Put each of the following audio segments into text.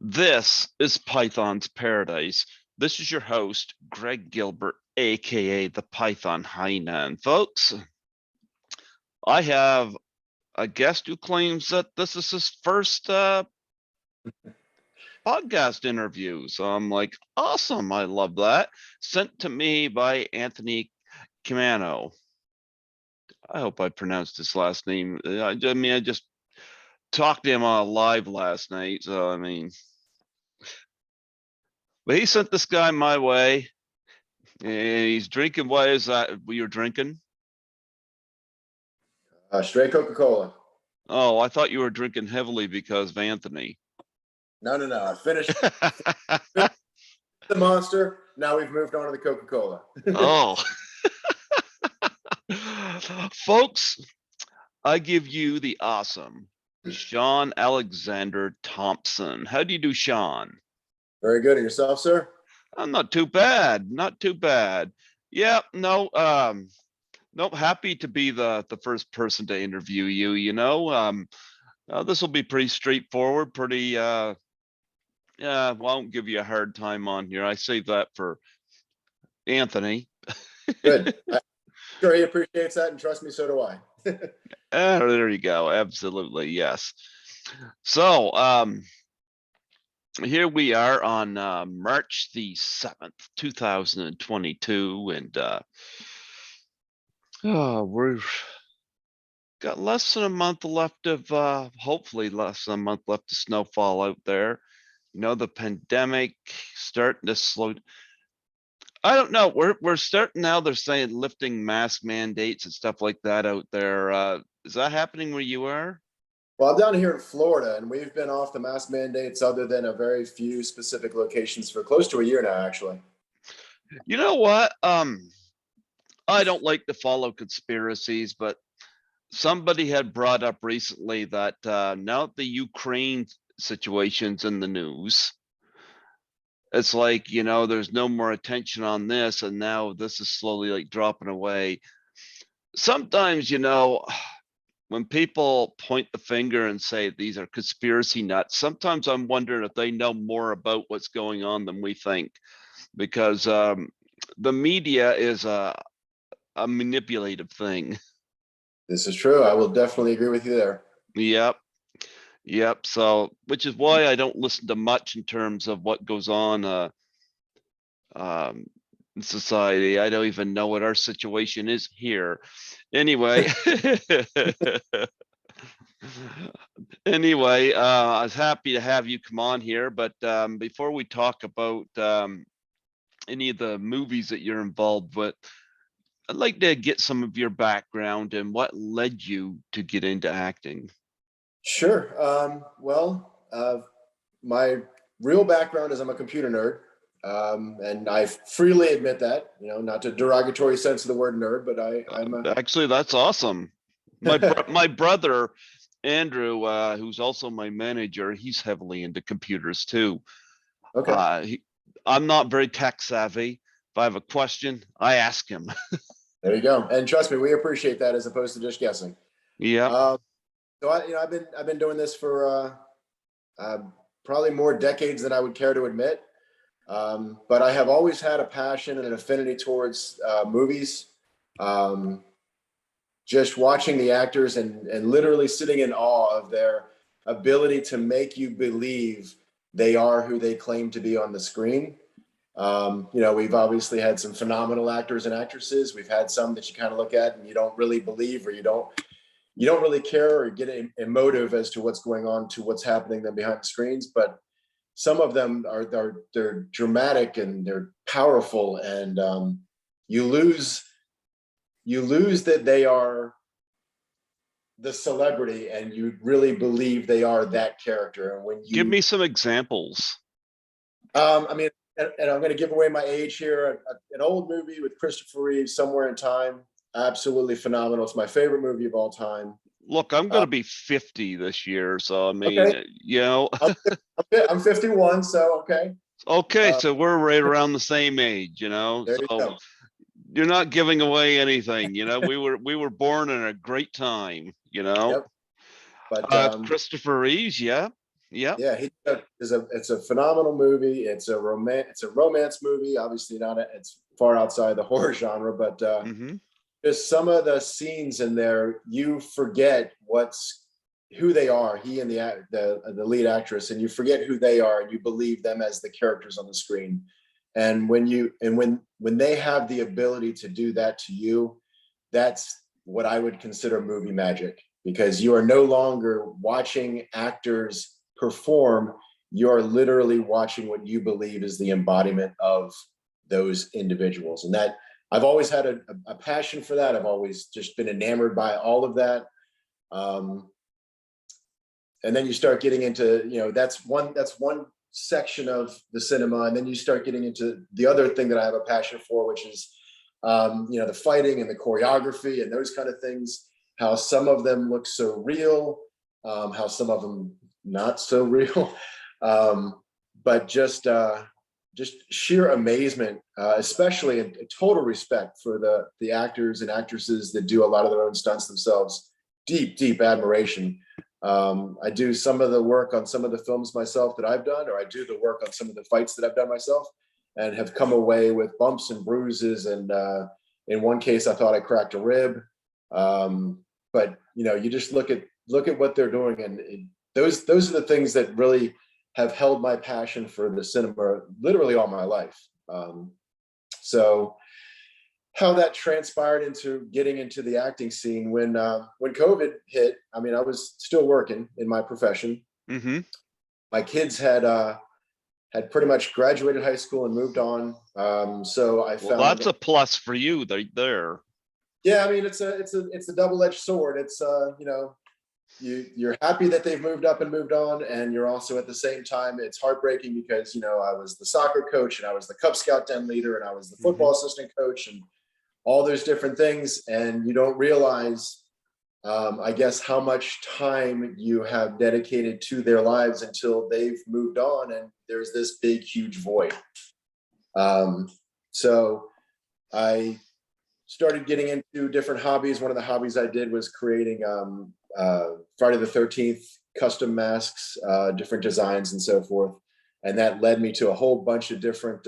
This is Python's Paradise. This is your host, Greg Gilbert, aka the Python Hyena. And folks, I have a guest who claims that this is his first podcast interview. So I'm like, awesome. I love that. Sent to me by Anthony Camano. I hope I pronounced his last name. I just talked to him on a live last night. So, but he sent this guy my way. And he's drinking. What is that you're drinking? Straight Coca-Cola. Oh, I thought you were drinking heavily because of Anthony. No. I finished the Monster. Now we've moved on to the Coca-Cola. Oh. Folks, I give you the awesome Shawn Alexander Thompson. How do you do, Shawn? Very good. And yourself, sir? I'm not too bad. Not too bad. Yeah, no, happy to be the first person to interview you, this will be pretty straightforward, pretty won't give you a hard time on here. I save that for Anthony. Good. I'm sure he appreciates that, and trust me, so do I. There you go. Absolutely, yes. So here we are on March the 7th, 2022, and we've got less than a month left of hopefully less than a month left of snowfall out there. The pandemic starting to slow. I don't know. We're starting now. They're saying lifting mask mandates and stuff like that out there. Is that happening where you are? Well, I'm down here in Florida, and we've been off the mask mandates other than a very few specific locations for close to a year now, actually. You know what? I don't like to follow conspiracies, but somebody had brought up recently that now the Ukraine situation's in the news, it's like, there's no more attention on this, and now this is slowly like dropping away. Sometimes, when people point the finger and say these are conspiracy nuts, sometimes I'm wondering if they know more about what's going on than we think, because the media is a manipulative thing. This is true. I will definitely agree with you there. Yep. So, which is why I don't listen to much in terms of what goes on in society. I don't even know what our situation is here. Anyway, I was happy to have you come on here. But before we talk about any of the movies that you're involved with, I'd like to get some of your background and what led you to get into acting. Sure. My real background is I'm a computer nerd. And I freely admit that, not a derogatory sense of the word nerd, but I'm actually, that's awesome. My brother, Andrew, who's also my manager, he's heavily into computers too. Okay. I'm not very tech savvy. If I have a question, I ask him. There you go. And trust me, we appreciate that as opposed to just guessing. Yeah. So I've been doing this for probably more decades than I would care to admit. But I have always had a passion and an affinity towards movies. Just watching the actors and literally sitting in awe of their ability to make you believe they are who they claim to be on the screen. We've obviously had some phenomenal actors and actresses. We've had some that you kind of look at and you don't really believe, or you don't really care or get emotive as to what's going on, to what's happening then behind the screens. But some of them they're dramatic and they're powerful, and you lose that they are the celebrity and you really believe they are that character. And when you give me some examples. And I'm going to give away my age here. An old movie with Christopher Reeve, Somewhere in Time, absolutely phenomenal. It's my favorite movie of all time. Look, I'm going to be 50 this year, so okay. I'm 51, so okay. Okay, so we're right around the same age, so you're not giving away anything. We were born in a great time, Yep. But Christopher Reeves, yeah. Yep. Yeah, it's a phenomenal movie. It's a romance movie. Obviously, it's far outside the horror genre, but Hmm. just some of the scenes in there, you forget who they are. He and the lead actress, and you forget who they are, and you believe them as the characters on the screen. And when they have the ability to do that to you, that's what I would consider movie magic, because you are no longer watching actors perform. You're literally watching what you believe is the embodiment of those individuals. And that I've always had a passion for that. I've always just been enamored by all of that. And then you start getting into, that's one section of the cinema. And then you start getting into the other thing that I have a passion for, which is, the fighting and the choreography and those kind of things, how some of them look so real, how some of them not so real. But just sheer amazement, especially a total respect for the actors and actresses that do a lot of their own stunts themselves. Deep admiration. I do some of the work on some of the films myself that I've done, or I do the work on some of the fights that I've done myself, and have come away with bumps and bruises. And in one case, I thought I cracked a rib. But you just look at what they're doing, and those are the things that really have held my passion for the cinema literally all my life. So how that transpired into getting into the acting scene when COVID hit. I mean, I was still working in my profession. Hmm. My kids had pretty much graduated high school and moved on. So I Well, found, that's a plus for you there. yeah, I mean, it's a double-edged sword. It's you're happy that they've moved up and moved on, and you're also at the same time, it's heartbreaking because I was the soccer coach, and I was the Cub Scout den leader, and I was the football assistant coach, and all those different things, and you don't realize, I guess, how much time you have dedicated to their lives until they've moved on, and there's this big, huge void. So I started getting into different hobbies. One of the hobbies I did was creating Friday the 13th custom masks, different designs and so forth. And that led me to a whole bunch of different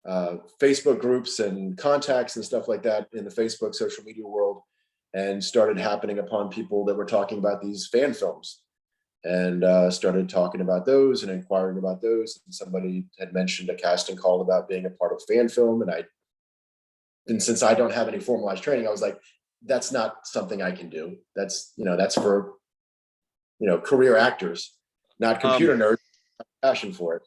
Facebook groups and contacts and stuff like that in the Facebook social media world, and started happening upon people that were talking about these fan films, and started talking about those and inquiring about those. And somebody had mentioned a casting call about being a part of fan film. And since I don't have any formalized training, I was like, that's not something I can do. That's for, career actors, not computer nerds. Passion for it.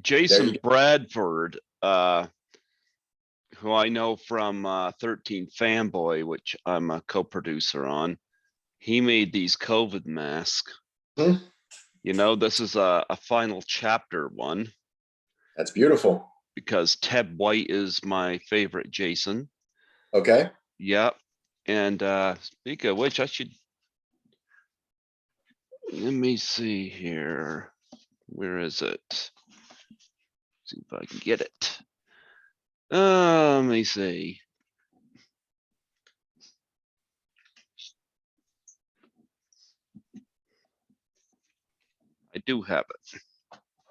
Jason Bradford, who I know from 13 Fanboy, which I'm a co-producer on, he made these COVID masks. Hmm. This is a final chapter one. That's beautiful. Because Ted White is my favorite Jason. Okay. Yep. And speak of which, let me see here. Where is it? See if I can get it. Let me see. I do have it.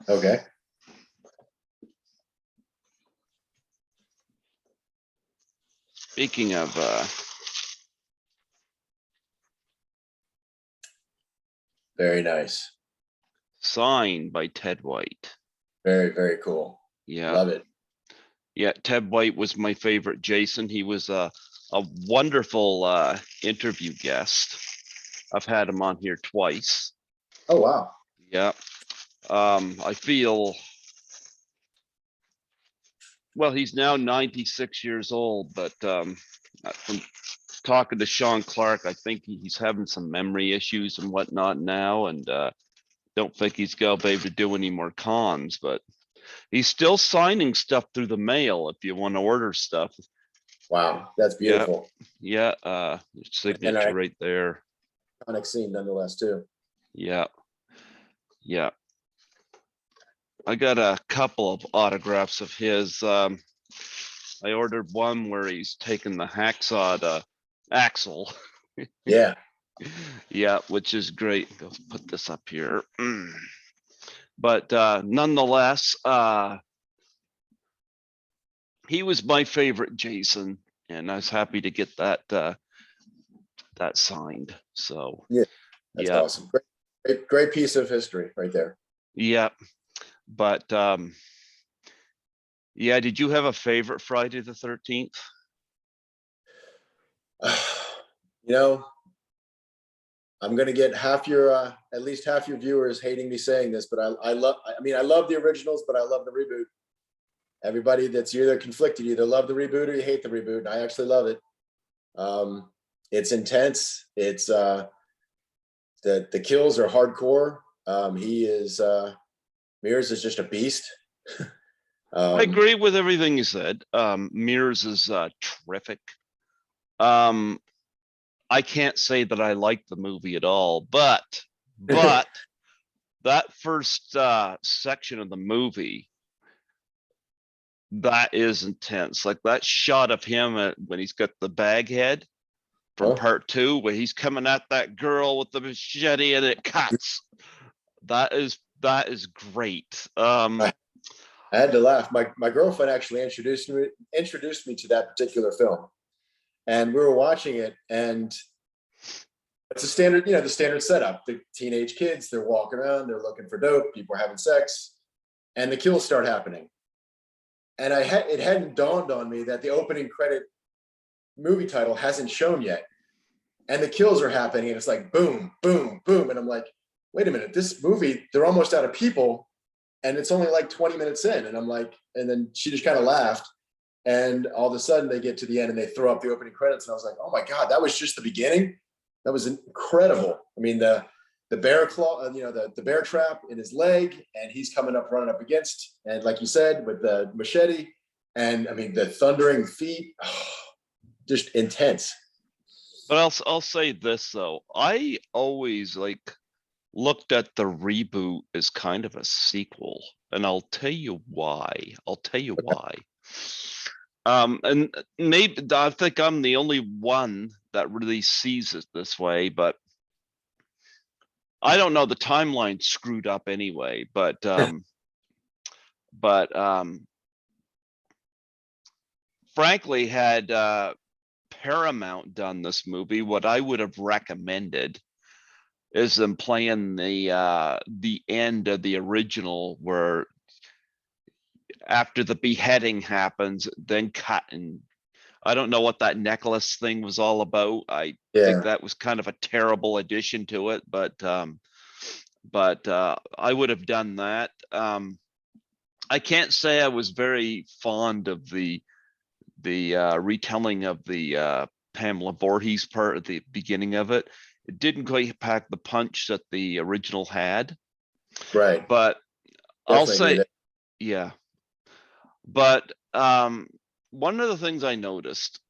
Okay. Speaking of very nice. Signed by Ted White. Very, very cool. Yeah. Love it. Yeah, Ted White was my favorite Jason. He was a wonderful interview guest. I've had him on here twice. Oh, wow. Yeah. I feel, well, he's now 96 years old, but from talking to Shawn Clark, I think he's having some memory issues and whatnot now, and don't think he's gonna be able to do any more cons, but he's still signing stuff through the mail if you want to order stuff. Wow, that's beautiful. Yeah, signature right there. Iconic scene nonetheless too. Yeah. I got a couple of autographs of his. I ordered one where he's taking the hacksaw to Axel. Yeah. Yeah, which is great. Let's put this up here. But nonetheless, he was my favorite Jason, and I was happy to get that signed. So Yeah, that's yeah, awesome. Great piece of history right there. yeah. But yeah, did you have a favorite Friday the 13th? You know, I'm gonna get at least half your viewers hating me saying this, but I love. I mean, I love the originals, but I love the reboot. Everybody that's either conflicted, you either love the reboot or you hate the reboot. And I actually love it. It's intense. It's the kills are hardcore. He is Mears is just a beast. I agree with everything you said. Mears is terrific. I can't say that I like the movie at all, but that first section of the movie, that is intense. Like that shot of him when he's got the Baghead from Huh? part 2, where he's coming at that girl with the machete and it cuts. That is great. I had to laugh. My girlfriend actually introduced me to that particular film, and we were watching it, and it's a standard, the standard setup. The teenage kids, they're walking around, they're looking for dope, people are having sex, and the kills start happening. And it hadn't dawned on me that the opening credit movie title hasn't shown yet, and the kills are happening, and it's like boom, boom, boom, and I'm like, wait a minute, this movie, they're almost out of people, and it's only like 20 minutes in, and I'm like, and then she just kind of laughed, and all of a sudden they get to the end and they throw up the opening credits, and I was like, oh my god, that was just the beginning. That was incredible. I mean, the bear claw, the bear trap in his leg, and he's running up against, and like you said, with the machete, and I mean the thundering feet, just intense. But I'll say this though, I always looked at the reboot as kind of a sequel, and I'll tell you why. And maybe I think I'm the only one that really sees it this way, but I don't know. The timeline screwed up anyway, but frankly, had Paramount done this movie, what I would have recommended is them playing the end of the original, where after the beheading happens, then cut, and I don't know what that necklace thing was all about. I think that was kind of a terrible addition to it, but I would have done that. I can't say I was very fond of the retelling of the Pamela Voorhees part at the beginning of it. It didn't quite pack the punch that the original had. Right. But I'll say, yeah. But one of the things I noticed,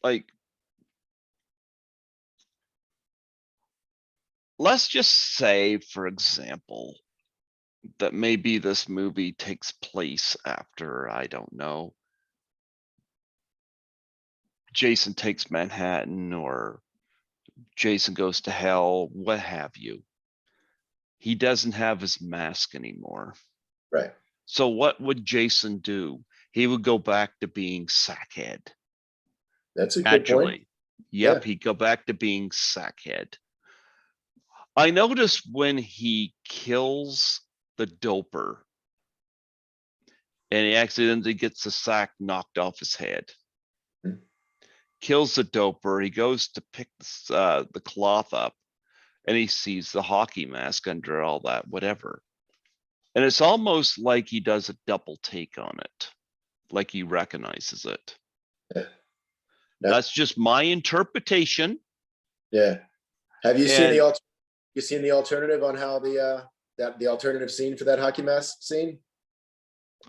like, let's just say, for example, that maybe this movie takes place after, I don't know, Jason Takes Manhattan or Jason Goes to Hell, what have you. He doesn't have his mask anymore. Right. So what would Jason do? He would go back to being Sackhead. That's a good point. Yep, yeah. He'd go back to being Sackhead. I noticed when he kills the doper and he accidentally gets the sack knocked off his head. Mm-hmm. Kills the doper, he goes to pick the cloth up, and he sees the hockey mask under all that, whatever. And it's almost like he does a double take on it, like he recognizes it. Yeah. That's just my interpretation. Yeah. Have you seen the alternative on how the alternative scene for that hockey mask scene?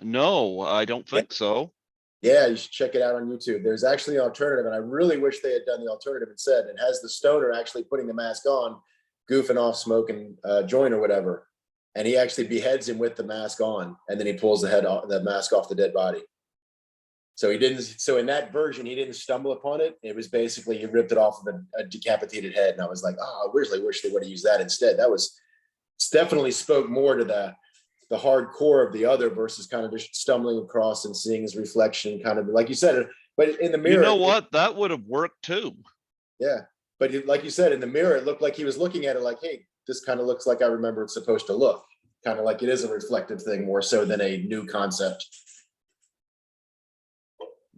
No, I don't think so. Yeah, you should check it out on YouTube. There's actually an alternative, and I really wish they had done the alternative instead. It has the stoner actually putting the mask on, goofing off, smoking a joint or whatever, and he actually beheads him with the mask on, and then he pulls the mask off the dead body. So he didn't. So in that version, he didn't stumble upon it. It was basically he ripped it off of a decapitated head, and I was like, oh, I wish they would have used that instead. That was definitely spoke more to the hardcore of the other versus kind of just stumbling across and seeing his reflection, kind of like you said. But in the mirror, you know what? That would have worked too. Yeah, but like you said, in the mirror, it looked like he was looking at it like, hey, this kind of looks like I remember it's supposed to look. Kind of like it is a reflective thing more so than a new concept.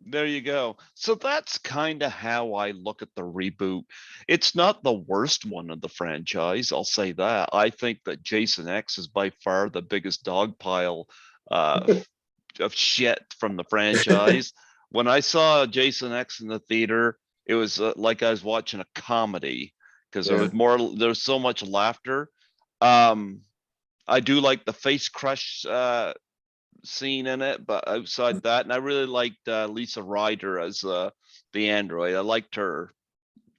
There you go. So that's kind of how I look at the reboot. It's not the worst one of the franchise, I'll say that. I think that Jason X is by far the biggest dog pile of shit from the franchise. When I saw Jason X in the theater, it was like I was watching a comedy because Yeah. there was so much laughter. I do like the face crush scene in it, but outside that, and I really liked Lisa Ryder as the android. I liked her.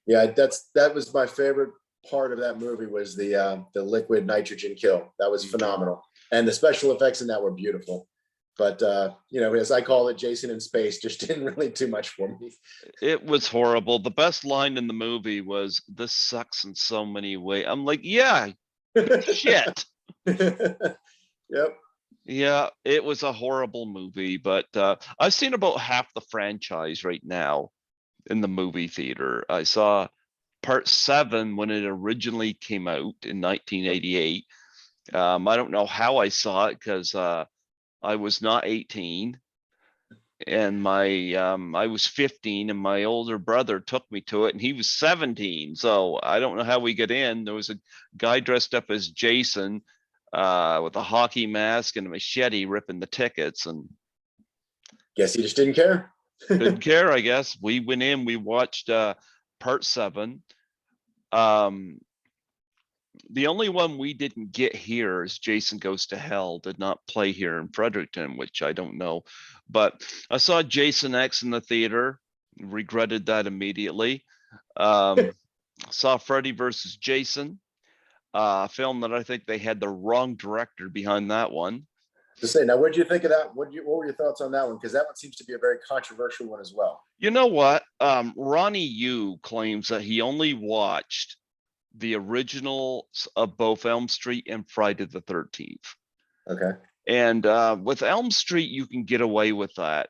Yeah, that was my favorite part of that movie was the liquid nitrogen kill. That was phenomenal, and the special effects in that were beautiful. But you know, as I call it, Jason in space just didn't really do much for me. It was horrible. The best line in the movie was, "This sucks in so many ways." I'm like, yeah, shit. Yep. Yeah, it was a horrible movie, but I've seen about half the franchise right now in the movie theater. I saw part 7 when it originally came out in 1988. I don't know how I saw it because I was not 18, and my I was 15, and my older brother took me to it, and he was 17. So I don't know how we got in. There was a guy dressed up as Jason with a hockey mask and a machete ripping the tickets, and Guess he just didn't care. didn't care, I guess. We went in, we watched part 7. Um, the only one we didn't get here is Jason Goes to Hell, did not play here in Fredericton, which I don't know. But I saw Jason X in the theater, regretted that immediately. Saw Freddy versus Jason, a film that I think they had the wrong director behind that one. To say now, what did you think of that? What were your thoughts on that one? Because that one seems to be a very controversial one as well. You know what? Ronnie Yu claims that he only watched the originals of both Elm Street and Friday the 13th. Okay. And with Elm Street, you can get away with that.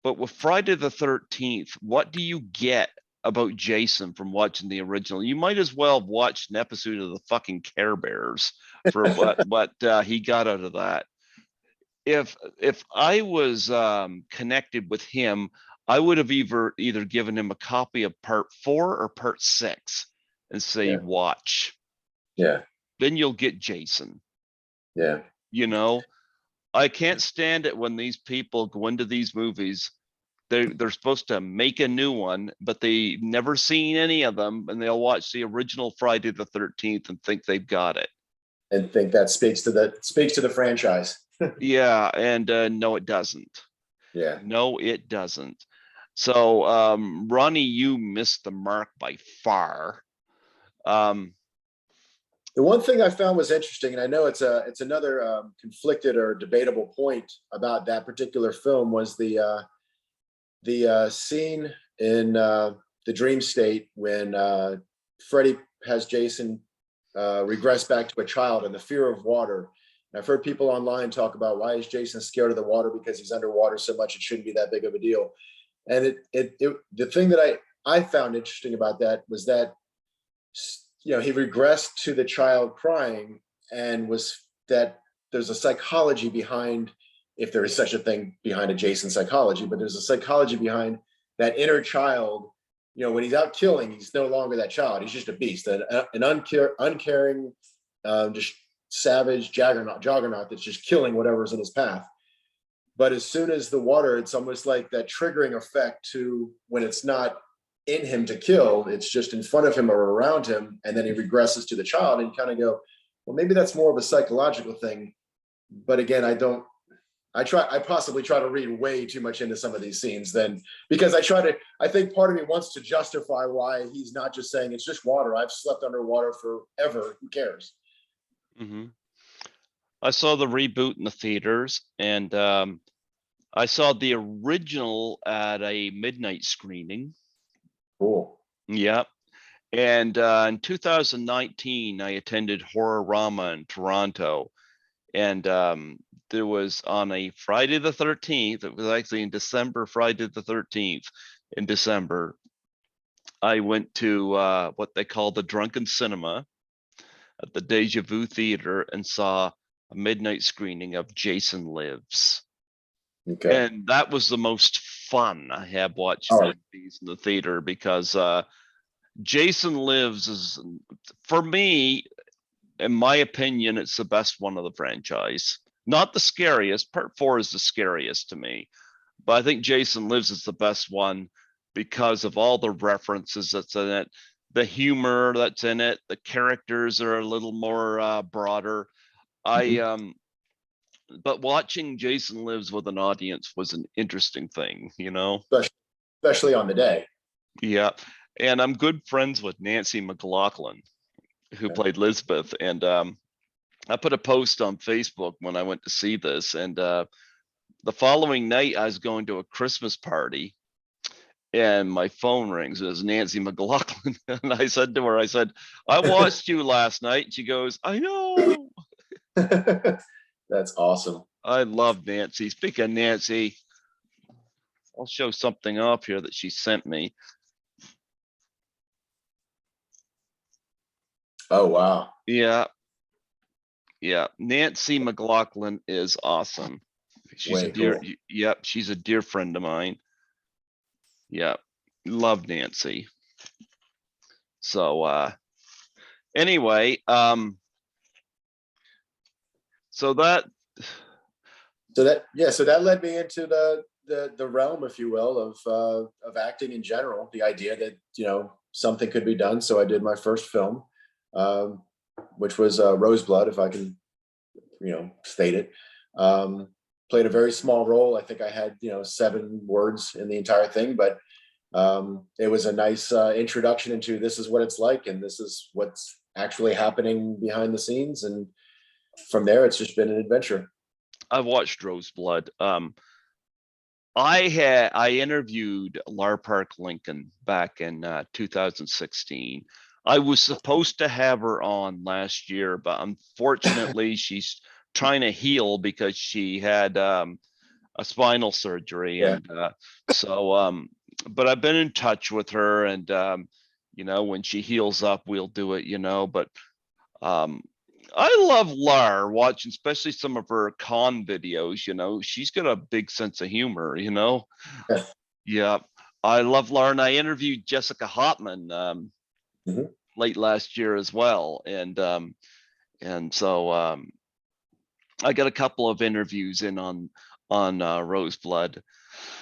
But with Friday the 13th, what do you get about Jason from watching the original? You might as well have watched an episode of the fucking Care Bears for what he got out of that. If I was connected with him, I would have either given him a copy of part 4 or part 6 and say, watch. Yeah. Then you'll get Jason. Yeah. You know, I can't stand it when these people go into these movies. They're supposed to make a new one, but they never seen any of them, and they'll watch the original Friday the 13th and think they've got it. And think that speaks to the franchise. Yeah, and no, it doesn't. Yeah. No, it doesn't. So, Ronnie, you missed the mark by far. The one thing I found was interesting, and I know it's another conflicted or debatable point about that particular film, was the scene in the dream state when Freddy has Jason regress back to a child and the fear of water. And I've heard people online talk about, why is Jason scared of the water? Because he's underwater so much, it shouldn't be that big of a deal. And the thing that I found interesting about that was that, you know, he regressed to the child crying, and was that there's a psychology behind, if there is such a thing behind a Jason psychology, but there's a psychology behind that inner child. You know, when he's out killing, he's no longer that child. He's just a beast, an uncaring, just savage juggernaut that's just killing whatever's in his path. But as soon as the water, it's almost like that triggering effect to when it's not in him to kill, it's just in front of him or around him, and then he regresses to the child, and you kind of go, well, maybe that's more of a psychological thing. But again, I possibly try to read way too much into some of these scenes then, because I think part of me wants to justify why he's not just saying it's just water. I've slept underwater forever. Who cares? Mm-hmm. I saw the reboot in the theaters, and I saw the original at a midnight screening. Cool. Yep. And in 2019, I attended Horrorama in Toronto. And there was on a Friday the 13th, it was actually in December, Friday the 13th in December, I went to what they call the Drunken Cinema at the Deja Vu Theater and saw a midnight screening of Jason Lives. Okay. And that was the most fun I have watched Oh, these in the theater because Jason Lives is, for me, in my opinion, it's the best one of the franchise. Not the scariest. Part 4 is the scariest to me, but I think Jason Lives is the best one because of all the references that's in it, the humor that's in it, the characters are a little more broader. I but watching Jason Lives with an audience was an interesting thing, you know? especially on the day. Yeah. And I'm good friends with Nancy McLaughlin, who Okay. played Lisbeth. And I put a post on Facebook when I went to see this. And the following night, I was going to a Christmas party and my phone rings. It was Nancy McLaughlin. And I said to her, I said, I watched you last night. And she goes, I know. That's awesome. I love Nancy. Speaking of Nancy, I'll show something off here that she sent me. Oh, wow. Yeah. Yeah. Nancy McLaughlin is awesome. She's a Way dear, cool. yep, she's a dear friend of mine. Yeah. Love Nancy. So anyway, so that So that led me into the realm, if you will, of acting in general. The idea that, you know, something could be done. So I did my first film, um, which was Roseblood, if I can, you know, state it. Played a very small role. I think I had, you know, 7 words in the entire thing, but it was a nice introduction into this is what it's like, and this is what's actually happening behind the scenes. And from there, it's just been an adventure. I've watched Roseblood. I interviewed Lar Park Lincoln back in 2016. I was supposed to have her on last year, but unfortunately, she's trying to heal because she had a spinal surgery, Yeah. and so but I've been in touch with her, and you know, when she heals up, we'll do it, you know. But um, I love Lar watching, especially some of her con videos. You know, she's got a big sense of humor. You know, Yeah. yeah, I love Lar, and I interviewed Jessica Hotman Mhm. late last year as well, and so I got a couple of interviews in on Roseblood.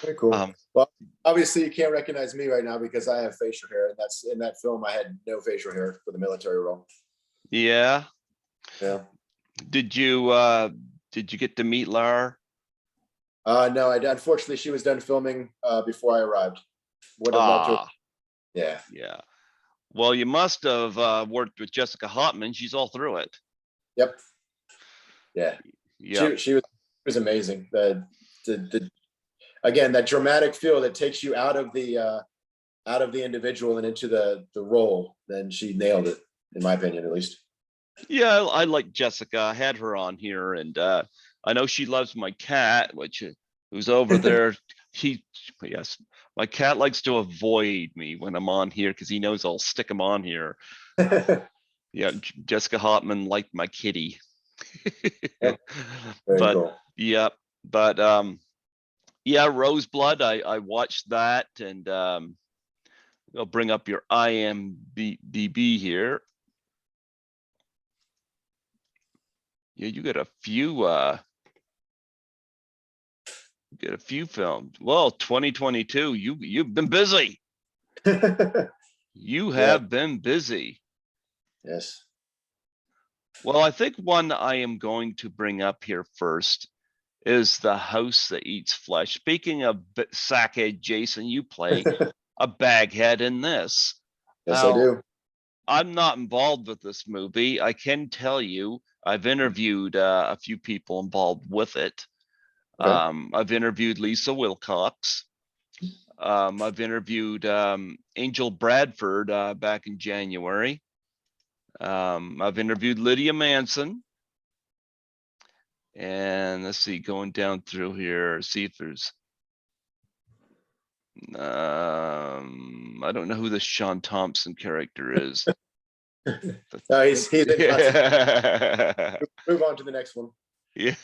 Very cool. Um, Well, obviously you can't recognize me right now because I have facial hair, and that's in that film. I had no facial hair for the military role. yeah, Yeah. did you get to meet Lar? No, unfortunately she was done filming before I arrived. Would have loved to. Ah, Yeah. yeah. Well, you must have worked with Jessica Hotman. She's all through it. Yep. Yeah. Yep. She was amazing. The again, that dramatic feel that takes you out of the individual and into the role. Then she nailed it, in my opinion, at least. Yeah, I like Jessica. I had her on here, and I know she loves my cat, which who's over there. He, yes, my cat likes to avoid me when I'm on here because he knows I'll stick him on here. Very Yeah, Jessica Hotman liked my kitty. But cool. yeah, but yeah, Roseblood. I watched that, and I'll bring up your IMDb here. Yeah, you got a few films. Well, 2022, you've been busy. You Yeah. have been busy. Yes. Well, I think one I am going to bring up here first is The House That Eats Flesh. Speaking of sackhead, Jason, you play a baghead in this. Yes, I Now, do. I'm not involved with this movie. I can tell you, I've interviewed a few people involved with it. Okay. I've interviewed Lisa Wilcox. I've interviewed Angel Bradford back in January. I've interviewed Lydia Manson. And let's see, going down through here, see if there's I don't know who this Shawn Thompson character is. No, he's in concept. Yeah. Move on to the next one. Yeah.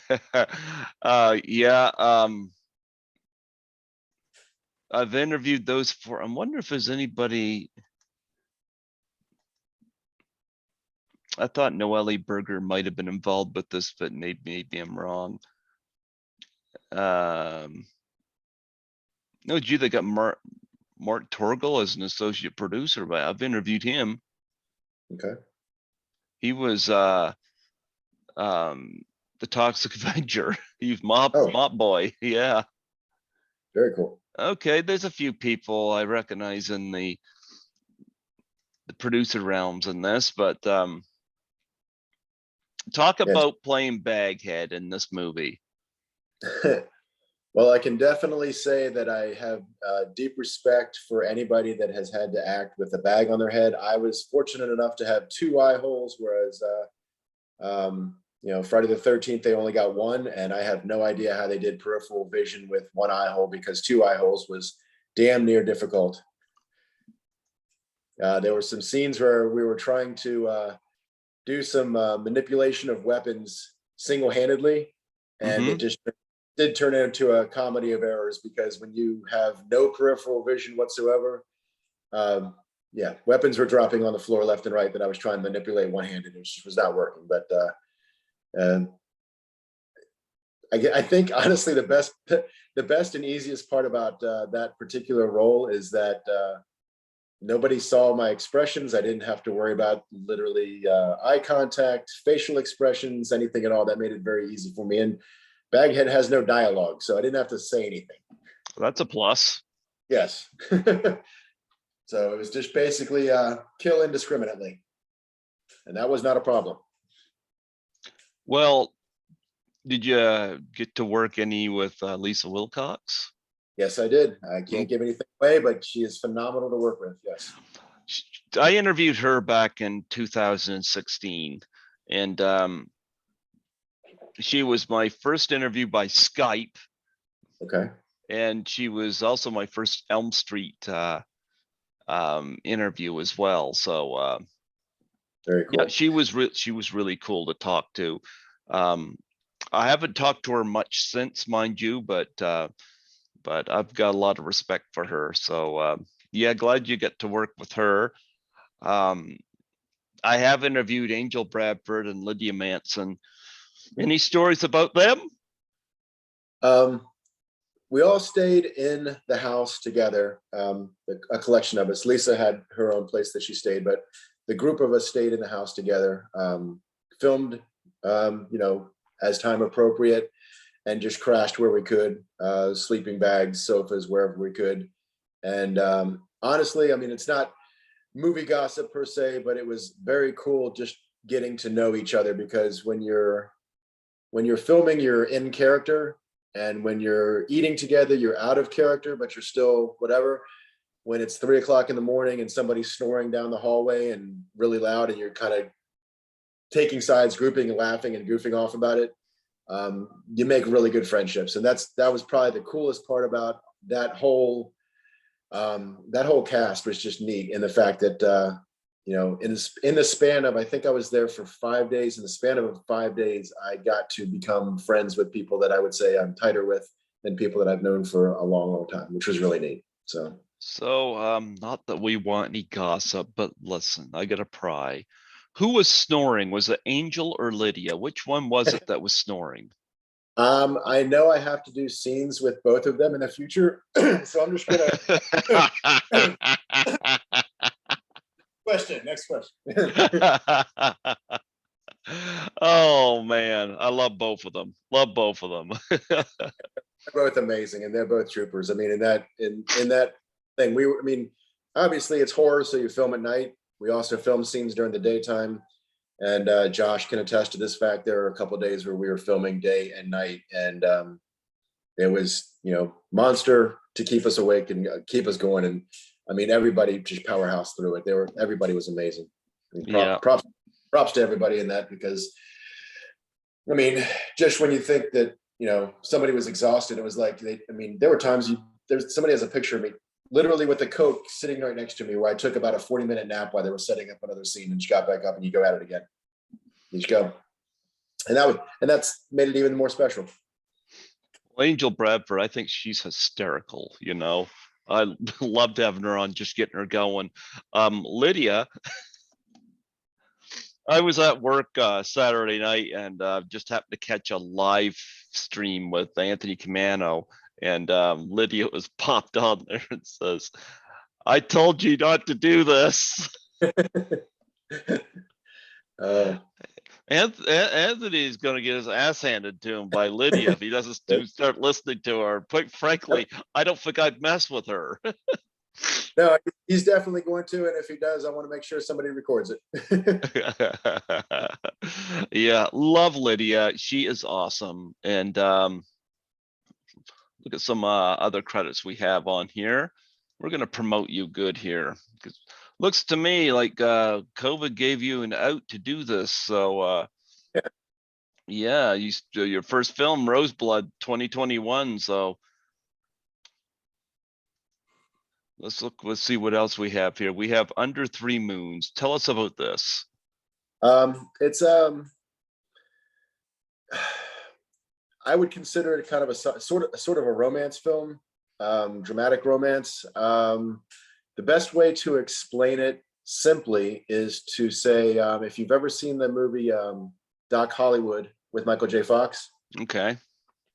Yeah. I've interviewed those four. I wonder if there's anybody. I thought Noelle Berger might have been involved with this, but maybe I'm wrong. No, gee, they got Mark Torgel as an associate producer, but I've interviewed him. Okay. He was the Toxic Avenger. He's mop boy. Yeah. Very cool. Okay, there's a few people I recognize in the producer realms in this, but talk about playing Baghead in this movie. Well, I can definitely say that I have deep respect for anybody that has had to act with a bag on their head. I was fortunate enough to have 2 eye holes, whereas, Friday the 13th, they only got 1, and I have no idea how they did peripheral vision with 1 eye hole, because 2 eye holes was damn near difficult. There were some scenes where we were trying to do some manipulation of weapons single-handedly, and it just did turn into a comedy of errors, because when you have no peripheral vision whatsoever, weapons were dropping on the floor left and right that I was trying to manipulate one-handed. It just was not working. But I think honestly the best and easiest part about that particular role is that nobody saw my expressions. I didn't have to worry about literally eye contact, facial expressions, anything at all. That made it very easy for me. And Baghead has no dialogue, so I didn't have to say anything. That's a plus. Yes. So it was just basically kill indiscriminately. And that was not a problem. Well, did you get to work any with Lisa Wilcox? Yes, I did. I can't give anything away, but she is phenomenal to work with. Yes. I interviewed her back in 2016, and she was my first interview by Skype. Okay. And she was also my first Elm Street interview as well. So very cool. Yeah, she was really cool to talk to. I haven't talked to her much since, mind you, but I've got a lot of respect for her. So yeah, glad you get to work with her. I have interviewed Angel Bradford and Lydia Manson. Any stories about them? We all stayed in the house together, a collection of us. Lisa had her own place that she stayed, but the group of us stayed in the house together, filmed, as time appropriate, and just crashed where we could, sleeping bags, sofas, wherever we could. And honestly, I mean, it's not movie gossip per se, but it was very cool just getting to know each other, because when you're filming, you're in character, and when you're eating together, you're out of character, but you're still whatever. When it's 3 o'clock in the morning and somebody's snoring down the hallway and really loud, and you're kind of taking sides, grouping and laughing and goofing off about it, you make really good friendships. And that was probably the coolest part about that whole cast. Was just neat in the fact that in the span of, I think I was there for 5 days. In the span of 5 days, I got to become friends with people that I would say I'm tighter with than people that I've known for a long, long time, which was really neat. So not that we want any gossip, but listen, I gotta pry. Who was snoring? Was it Angel or Lydia? Which one was it that was snoring? I know I have to do scenes with both of them in the future, so I'm just gonna next question. Oh man, I love both of them. They're both amazing, and they're both troopers. I mean, in that thing, obviously it's horror, so you film at night. We also film scenes during the daytime, and Josh can attest to this fact. There are a couple of days where we were filming day and night, and It was, monster to keep us awake and keep us going. And I mean, everybody just powerhouse through it. Everybody was amazing. I mean, Yeah. props to everybody in that, because I mean, just when you think that, somebody was exhausted, it was like, there were times somebody has a picture of me literally with the Coke sitting right next to me, where I took about a 40-minute nap while they were setting up another scene, and you got back up and you go at it again. You just go. And that's made it even more special. Angel Bradford, I think she's hysterical, I loved having her on, just getting her going. Lydia, I was at work Saturday night and just happened to catch a live stream with Anthony Camano, and Lydia was popped on there and says, "I told you not to do this." Anthony's going to get his ass handed to him by Lydia if he doesn't start listening to her. Quite frankly, I don't think I'd mess with her. No, he's definitely going to, and if he does, I want to make sure somebody records it. Yeah, love Lydia. She is awesome. And look at some other credits we have on here. We're going to promote you good here. Looks to me like COVID gave you an out to do this. So yeah, your first film, Roseblood, 2021. So let's see what else we have here. We have Under Three Moons. Tell us about this. It's I would consider it kind of a sort of a romance film, dramatic romance. The best way to explain it simply is to say, if you've ever seen the movie Doc Hollywood with Michael J. Fox. Okay.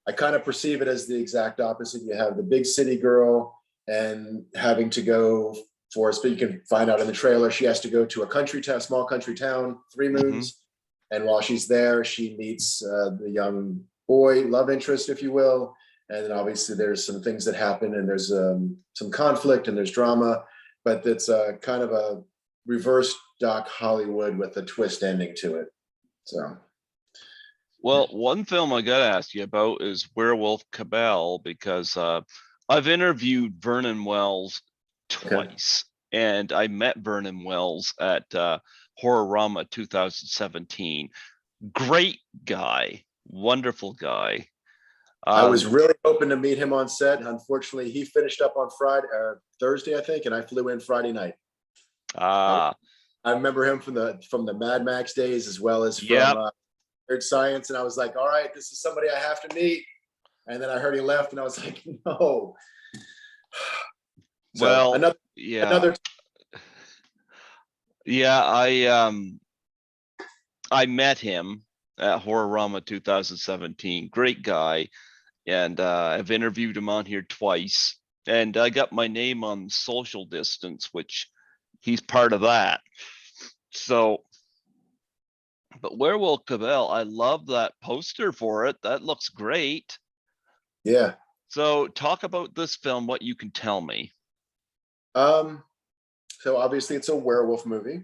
I kind of perceive it as the exact opposite. You have the big city girl and having to go but you can find out in the trailer, she has to go to a small country town, Three Moons. Mm-hmm. And while she's there, she meets the young boy, love interest, if you will. And then obviously there's some things that happen, and there's some conflict and there's drama, but it's kind of a reverse Doc Hollywood with a twist ending to it. So. Well, one film I got to ask you about is Werewolf Cabal, because I've interviewed Vernon Wells twice, and I met Vernon Wells at Horrorama 2017. Great guy, wonderful guy. I was really hoping to meet him on set. Unfortunately, he finished up on Thursday, I think, and I flew in Friday night. I remember him from the Mad Max days, as well as from Weird Science, and I was like, all right, this is somebody I have to meet. And then I heard he left, and I was like, no. So well, another. I met him at Horrorama 2017. Great guy, and I've interviewed him on here twice, and I got my name on Social Distance, which he's part of that. So, but Werewolf Cabal, I love that poster for it. That looks great. Yeah. So talk about this film, what you can tell me. So obviously it's a werewolf movie,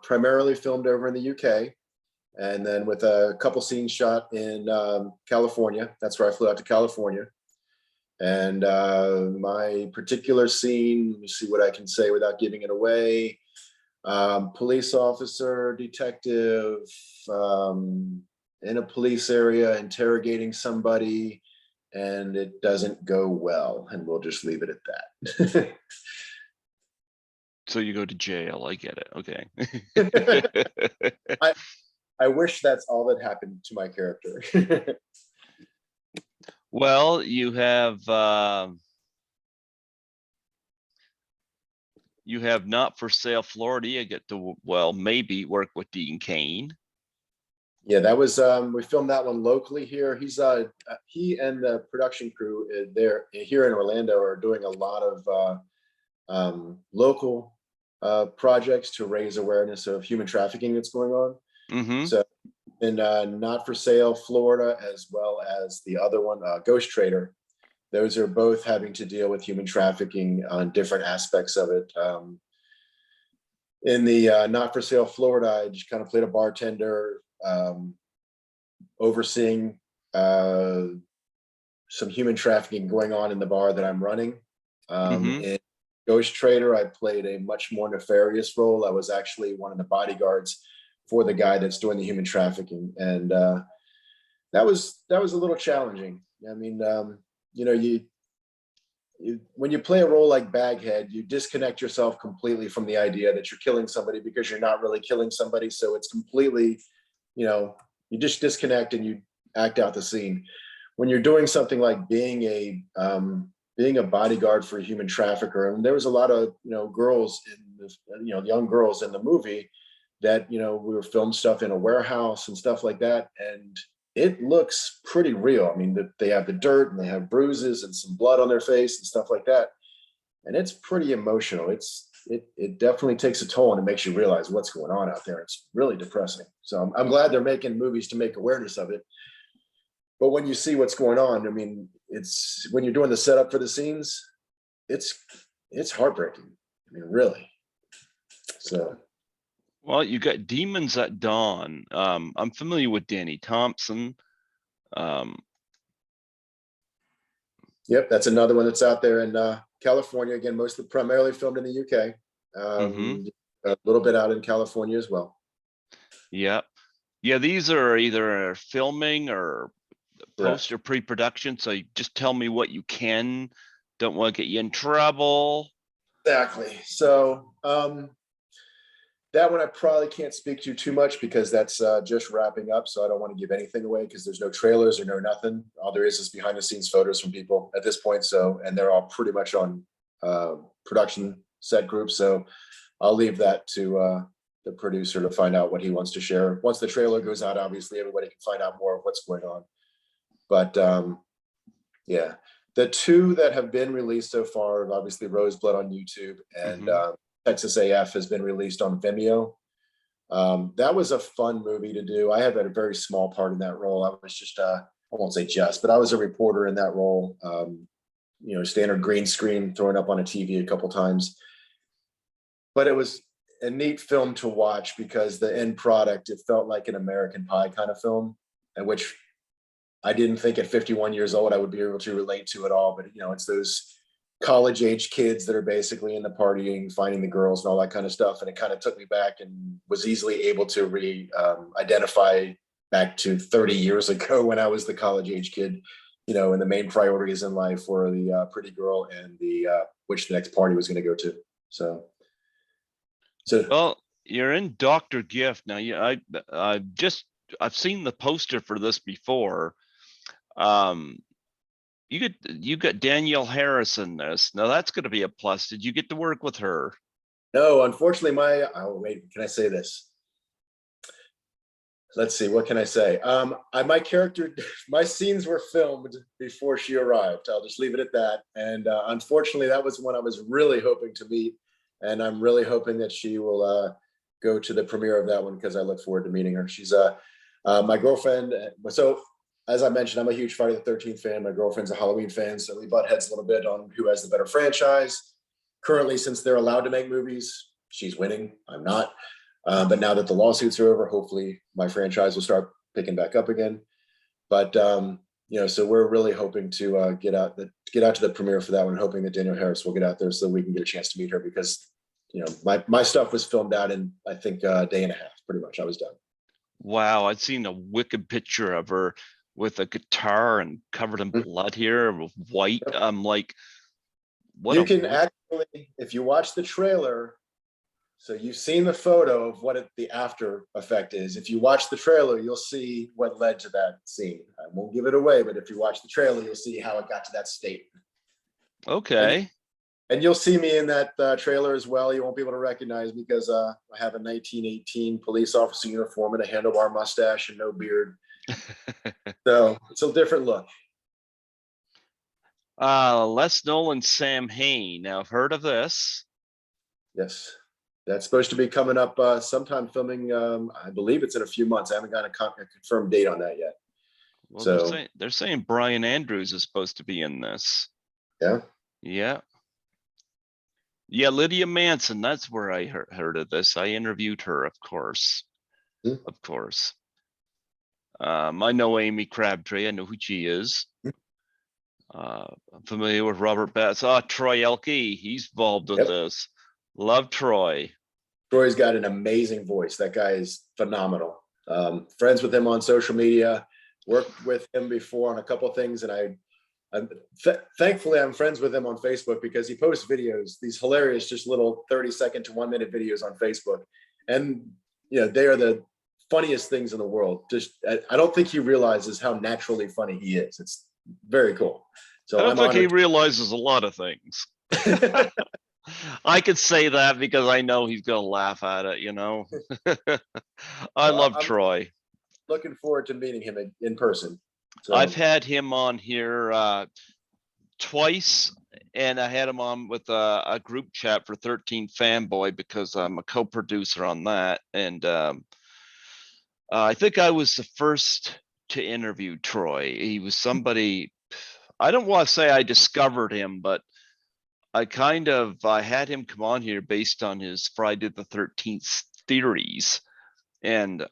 primarily filmed over in the UK, and then with a couple scenes shot in California. That's where I flew out to California. And my particular scene, let me see what I can say without giving it away. Police officer, detective, in a police area interrogating somebody, and it doesn't go well, and we'll just leave it at that. So you go to jail. I get it. Okay. I wish that's all that happened to my character. Well, you have Not For Sale Florida. You get to, maybe work with Dean Cain. Yeah, that was we filmed that one locally here. He and the production crew there here in Orlando are doing a lot of local projects to raise awareness of human trafficking that's going on. Mm-hmm. So in Not For Sale Florida, as well as the other one, Ghost Trader, those are both having to deal with human trafficking on different aspects of it. In the Not For Sale Florida, I just kind of played a bartender, overseeing some human trafficking going on in the bar that I'm running. Mhm. In Ghost Trader, I played a much more nefarious role. I was actually one of the bodyguards for the guy that's doing the human trafficking, and that was a little challenging. I mean, you know, when you play a role like Baghead, you disconnect yourself completely from the idea that you're killing somebody because you're not really killing somebody. So it's completely, you know, you just disconnect and you act out the scene. When you're doing something like being a bodyguard for a human trafficker, and there was a lot of girls in this, young girls in the movie that we were filmed stuff in a warehouse and stuff like that, and it looks pretty real. I mean, they have the dirt and they have bruises and some blood on their face and stuff like that. And it's pretty emotional. It definitely takes a toll and it makes you realize what's going on out there. It's really depressing. So I'm glad they're making movies to make awareness of it. But when you see what's going on, I mean, it's when you're doing the setup for the scenes, it's heartbreaking. I mean, really. So Well, you got Demons at Dawn. I'm familiar with Danny Thompson. Yep, that's another one that's out there in California. Again, mostly primarily filmed in the UK. Mhm. A little bit out in California as well. Yeah. Yeah, these are either filming or post Correct. or pre-production. So you just tell me what you can. Don't want to get you in trouble. Exactly. So that one I probably can't speak to too much because that's just wrapping up. So I don't want to give anything away because there's no trailers or no nothing. All there is behind the scenes photos from people at this point. So, and they're all pretty much on production set groups. So I'll leave that to the producer to find out what he wants to share. Once the trailer goes out, obviously everybody can find out more of what's going on. But yeah, the two that have been released so far, obviously Roseblood on YouTube and Mhm. Texas AF has been released on Vimeo. That was a fun movie to do. I had a very small part in that role. I was just, I won't say just, but I was a reporter in that role. Standard green screen thrown up on a TV a couple times. But it was a neat film to watch because the end product, it felt like an American Pie kind of film, and which I didn't think at 51 years old I would be able to relate to at all. But it's those college age kids that are basically in the partying, finding the girls and all that kind of stuff. And it kind of took me back and was easily able to identify back to 30 years ago when I was the college age kid, and the main priorities in life were the pretty girl and the which the next party was going to go to. So Well, you're in Dr. Gift now. I've seen the poster for this before. You got Danielle Harris in this. Now that's going to be a plus. Did you get to work with her? no, unfortunately, wait, can I say this? Let's see, what can I say? My character, my scenes were filmed before she arrived. I'll just leave it at that. And unfortunately, that was one I was really hoping to meet. And I'm really hoping that she will go to the premiere of that one because I look forward to meeting her. She's my girlfriend. So as I mentioned, I'm a huge Friday the 13th fan. My girlfriend's a Halloween fan. So we butt heads a little bit on who has the better franchise. Currently, since they're allowed to make movies, she's winning. I'm not. But now that the lawsuits are over, hopefully my franchise will start picking back up again. But so we're really hoping to get out to the premiere for that one, hoping that Danielle Harris will get out there so we can get a chance to meet her because my stuff was filmed out in I think a day and a half, pretty much. I was done. Wow, I'd seen a wicked picture of her with a guitar and covered in blood here with white. Yep. I'm like, what You a can actually, if you watch the trailer, so you've seen the photo of what the after effect is. If you watch the trailer, you'll see what led to that scene. I won't give it away, but if you watch the trailer, you'll see how it got to that state. okay. And you'll see me in that trailer as well. You won't be able to recognize me because I have a 1918 police officer uniform and a handlebar mustache and no beard. So it's a different look. Les Nolan, Sam Hain. Now I've heard of this. Yes. That's supposed to be coming up sometime filming. I believe it's in a few months. I haven't got a confirmed date on that yet. Well, So they're saying Brian Andrews is supposed to be in this. yeah. Yeah. Yeah, Lydia Manson. That's where I heard of this. I interviewed her, of course. Hmm. Of course. I know Amy Crabtree. I know who she is. I'm familiar with Robert Betts. Troy Elke. He's involved with Yep. this. Love Troy. Troy's got an amazing voice. That guy is phenomenal. Friends with him on social media, worked with him before on a couple of things, and thankfully I'm friends with him on Facebook because he posts videos, these hilarious, just little 30-second to 1 minute videos on Facebook, and they are the funniest things in the world. Just I don't think he realizes how naturally funny he is. It's very cool. So I don't I'm think he honored. realizes a lot of things. I could say that because I know he's gonna laugh at it. I love I'm Troy. looking forward to meeting him in person. So I've had him on here twice, and I had him on with a group chat for 13 Fanboy because I'm a co-producer on that, and I think I was the first to interview Troy. He was somebody, I don't want to say I discovered him, but I had him come on here based on his Friday the 13th theories and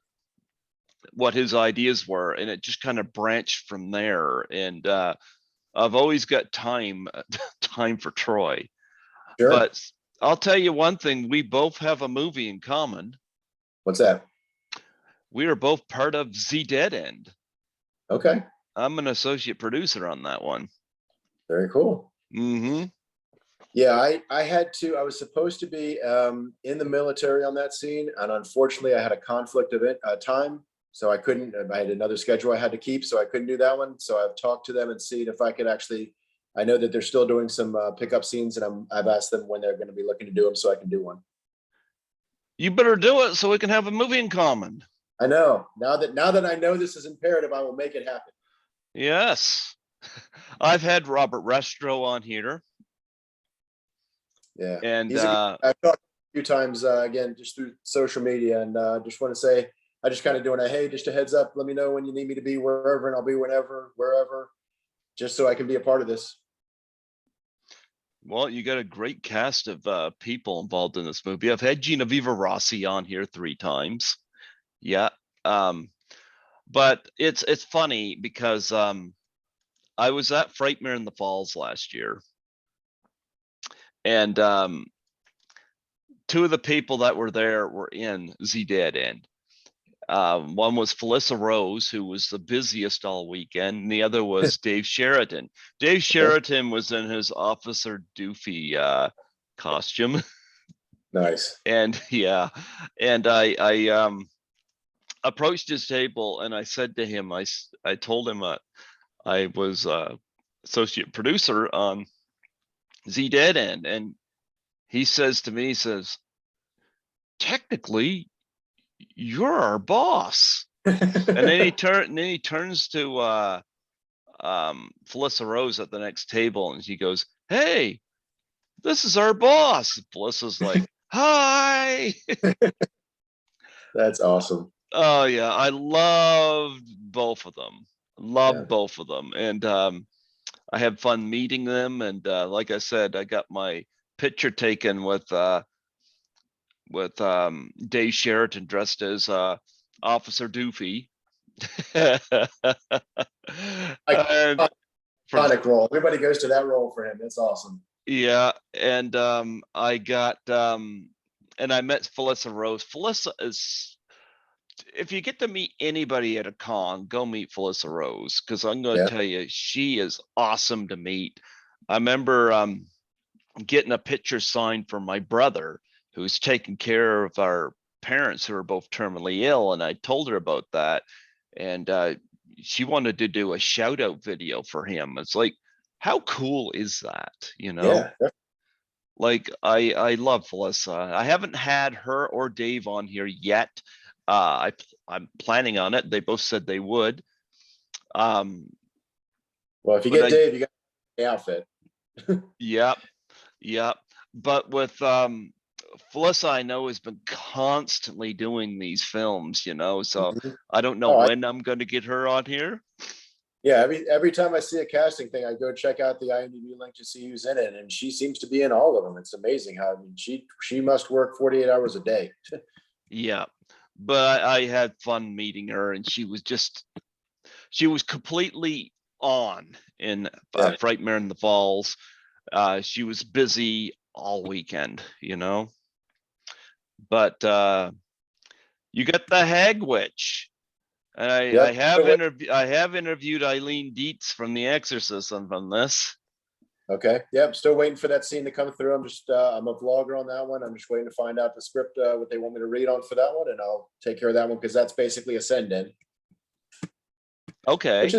what his ideas were, and it just kind of branched from there. And I've always got time for Troy. sure. But I'll tell you one thing: we both have a movie in common. What's that? We are both part of Z Dead End. Okay. I'm an associate producer on that one. Very cool. Mm-hmm. Yeah, I was supposed to be in the military on that scene, and unfortunately I had a conflict of time, so I couldn't. I had another schedule I had to keep, so I couldn't do that one. So I've talked to them and seen if I could actually. I know that they're still doing some pickup scenes, and I've asked them when they're going to be looking to do them, so I can do one. You better do it so we can have a movie in common. I know. Now that I know this is imperative, I will make it happen. Yes. I've had Robert Restro on here. Yeah. And I've talked a few times again just through social media, and just want to say I just kind of doing just a heads up. Let me know when you need me to be wherever, and I'll be wherever, just so I can be a part of this. Well, you got a great cast of people involved in this movie. I've had Genevieve Rossi on here 3 times. Yeah. But it's funny because I was at Frightmare in the Falls last year, and 2 of the people that were there were in Z Dead End. One was Felissa Rose, who was the busiest all weekend, and the other was Dave Sheridan. Dave Sheridan was in his Officer Doofy costume. Nice. And yeah, and I approached his table and I said to him, I told him I was associate producer on Z Dead End, and he says to me, he says, technically, you're our boss. And then he turns to Felissa Rose at the next table, and she goes, "Hey, this is our boss." Felissa's like, "Hi." That's awesome. Oh yeah, I loved both of them. Yeah. Both of them, and I had fun meeting them. And like I said, I got my picture taken with Dave Sheridan dressed as Officer Doofy. And Iconic role. Everybody goes to that role for him. That's awesome. yeah, and I got and I met Felissa Rose. Felissa is, if you get to meet anybody at a con, go meet Felissa Rose, because I'm going to tell you, she is awesome to meet. I remember getting a picture signed for my brother, who's taking care of our parents who are both terminally ill, and I told her about that, and she wanted to do a shout out video for him. It's like, how cool is that? Yeah. Like I love Felissa. I haven't had her or Dave on here yet. I'm planning on it. They both said they would. Well, if you get Dave, you got the outfit. Yep. But with Felissa, I know has been constantly doing these films, so I don't know when I'm going to get her on here. Yeah, every time I see a casting thing, I go check out the IMDb link to see who's in it, and she seems to be in all of them. It's amazing how she must work 48 hours a day. Yeah, but I had fun meeting her, and she was completely on in Yeah. Frightmare in the Falls. She was busy all weekend, but you got the Hag Witch. And Yep. I have interviewed Eileen Dietz from The Exorcist from this. Okay. Yep. Still waiting for that scene to come through. I'm a vlogger on that one. I'm just waiting to find out the script, what they want me to read on for that one, and I'll take care of that one because that's basically a send in, Okay.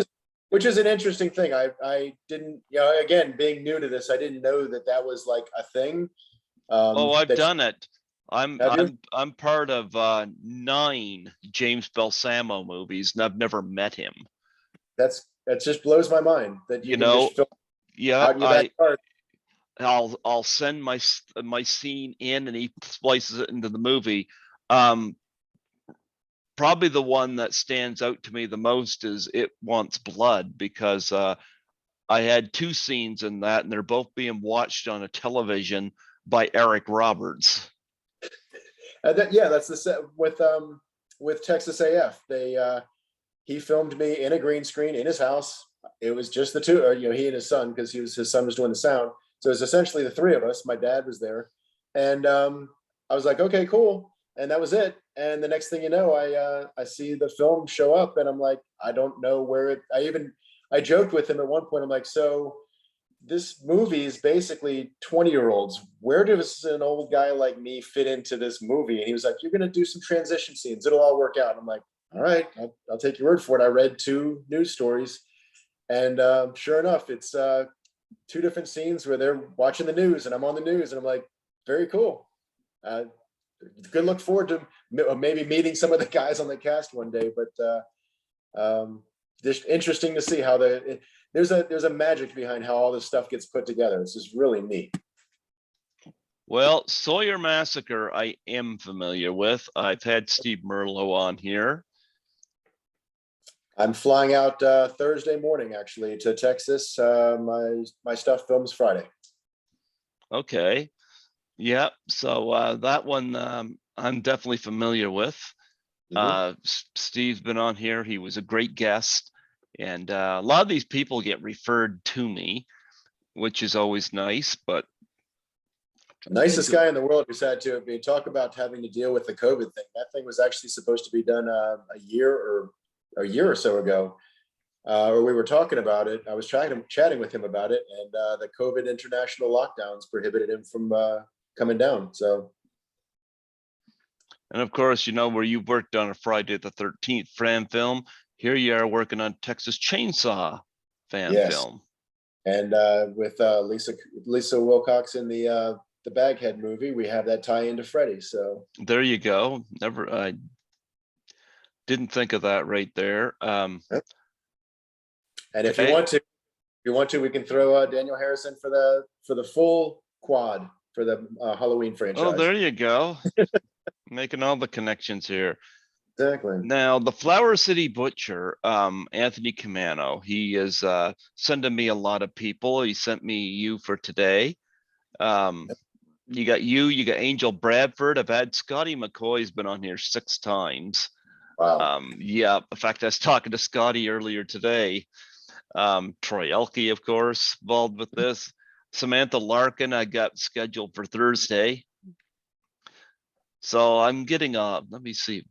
which is an interesting thing. I didn't, again, being new to this, I didn't know that was like a thing. Oh, I've That done it. have you? I'm part of 9 James Balsamo movies, and I've never met him. That just blows my mind that you You can know, just film yeah, out in your backyard. I'll send my scene in, and he splices it into the movie. Um, Probably the one that stands out to me the most is It Wants Blood, because I had 2 scenes in that, and they're both being watched on a television by Eric Roberts. That's the set with Texas AF. He filmed me in a green screen in his house. It was just the two, or he and his son, because his son was doing the sound. So it was essentially the 3 of us. My dad was there, and I was like, okay, cool, and that was it. And the next thing you know, I see the film show up, and I'm like, I don't know where it. I joked with him at one point. I'm like, so this movie is basically 20-year-olds. Where does an old guy like me fit into this movie? And he was like, you're going to do some transition scenes. It'll all work out. And I'm like, all right, I'll take your word for it. I read 2 news stories, and sure enough, it's 2 different scenes where they're watching the news and I'm on the news, and I'm like, very cool. Good. Look forward to maybe meeting some of the guys on the cast one day, but just interesting to see how there's a magic behind how all this stuff gets put together. It's just really neat. Well, Sawyer Massacre, I am familiar with. I've had Steve Merlo on here. I'm flying out Thursday morning, actually, to Texas. My stuff films Friday. Okay. Yeah. So that one I'm definitely familiar with. Steve's been on here. He was a great guest. And a lot of these people get referred to me, which is always nice. But Nicest guy in the world who's had to talk about having to deal with the COVID thing. That thing was actually supposed to be done a year or so ago. Or we were talking about it. I was chatting with him about it, and the COVID international lockdowns prohibited him from coming down. So, and of course, where you worked on a Friday the 13th fan film, here you are working on Texas Chainsaw fan film. And with Lisa Wilcox in the Baghead movie, we have that tie into Freddy. So there you go. I didn't think of that right there. And if you want to, we can throw Daniel Harrison for the full quad for the Halloween franchise. Oh, there you go. Making all the connections here. Exactly. Now, the Flower City Butcher, Anthony Camano, he is sending me a lot of people. He sent me you for today. You got Angel Bradford. I've had Scotty McCoy's been on here 6 times. Wow. Yeah, in fact, I was talking to Scotty earlier today. Troy Elke, of course, involved with this. Samantha Larkin, I got scheduled for Thursday. So I'm getting let me see.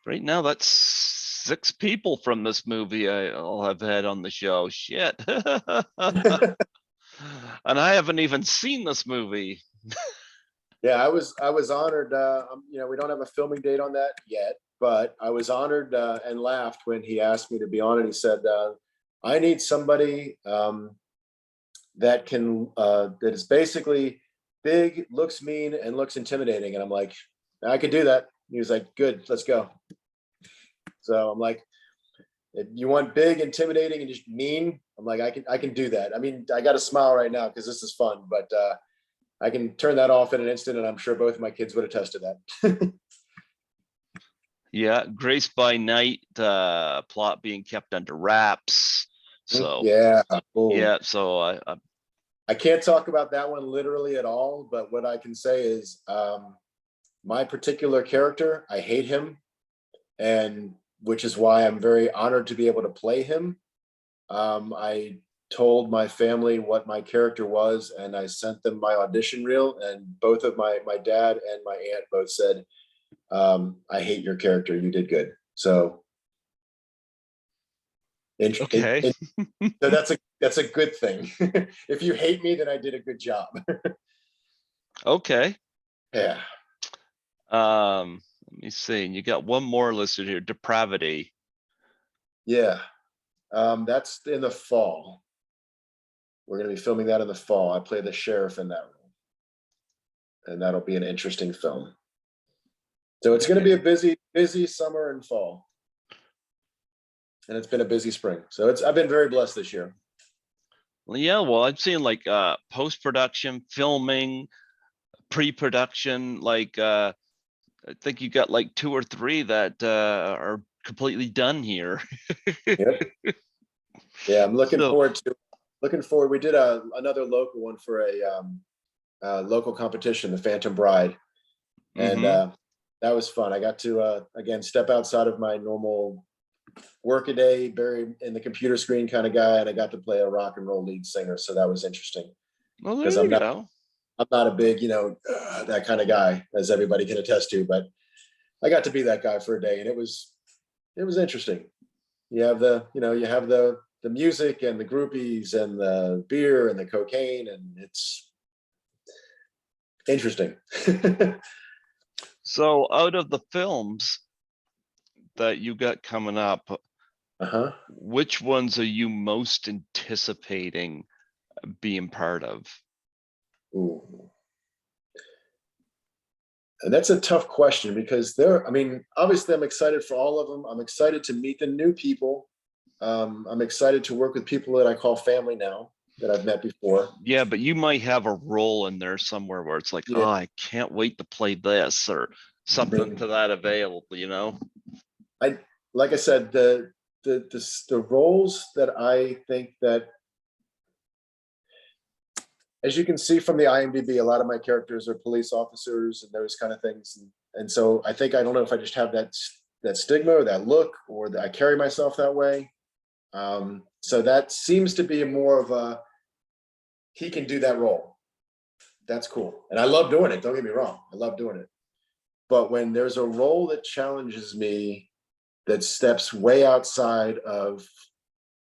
Right now, that's 6 people from this movie I'll have had on the show. Shit. And I haven't even seen this movie. Yeah, I was honored. We don't have a filming date on that yet, but I was honored and laughed when he asked me to be on it. He said, I need somebody that is basically big, looks mean, and looks intimidating. And I'm like, I could do that. He was like, good, let's go. So I'm like, if you want big, intimidating, and just mean, I'm like, I can do that. I mean, I got a smile right now because this is fun, but I can turn that off in an instant, and I'm sure both of my kids would attest to that. Yeah, Grace by Night, plot being kept under wraps. So yeah, cool. Yeah, so I can't talk about that one literally at all, but what I can say is my particular character, I hate him, and which is why I'm very honored to be able to play him. I told my family what my character was, and I sent them my audition reel, and both of my dad and my aunt both said, I hate your character, you did good. So Okay. so that's a good thing. If you hate me, then I did a good job. Okay. Yeah. Let me see. You got one more listed here, depravity. Yeah. That's in the fall. We're going to be filming that in the fall. I play the sheriff in that role, and that'll be an interesting film. So it's going to be a busy summer and fall, and it's been a busy spring. So I've been very blessed this year. Well, yeah, well, I'm seeing like post-production, filming, pre-production, like I think you got like 2 or 3 that are completely done here. Yep. Yeah, I'm looking So, forward to. Looking forward. We did another local one for a local competition, the Phantom Bride, and that was fun. I got to again step outside of my normal work a day, buried in the computer screen kind of guy, and I got to play a rock and roll lead singer. So that was interesting well, there because you go. I'm not a big, that kind of guy, as everybody can attest to, but I got to be that guy for a day, and it was interesting. You have the music and the groupies and the beer and the cocaine, and it's interesting. So out of the films that you got coming up, which ones are you most anticipating being part of? Ooh. And that's a tough question because obviously I'm excited for all of them. I'm excited to meet the new people. I'm excited to work with people that I call family now that I've met before. Yeah, but you might have a role in there somewhere where it's like, Yeah. oh, I can't wait to play this or something to that avail, Like I said, the roles that I think that, as you can see from the IMDb, a lot of my characters are police officers and those kind of things. And so I don't know if I just have that stigma or that look, or that I carry myself that way. So that seems to be more of he can do that role. That's cool. And I love doing it. Don't get me wrong. I love doing it. But when there's a role that challenges me, that steps way outside of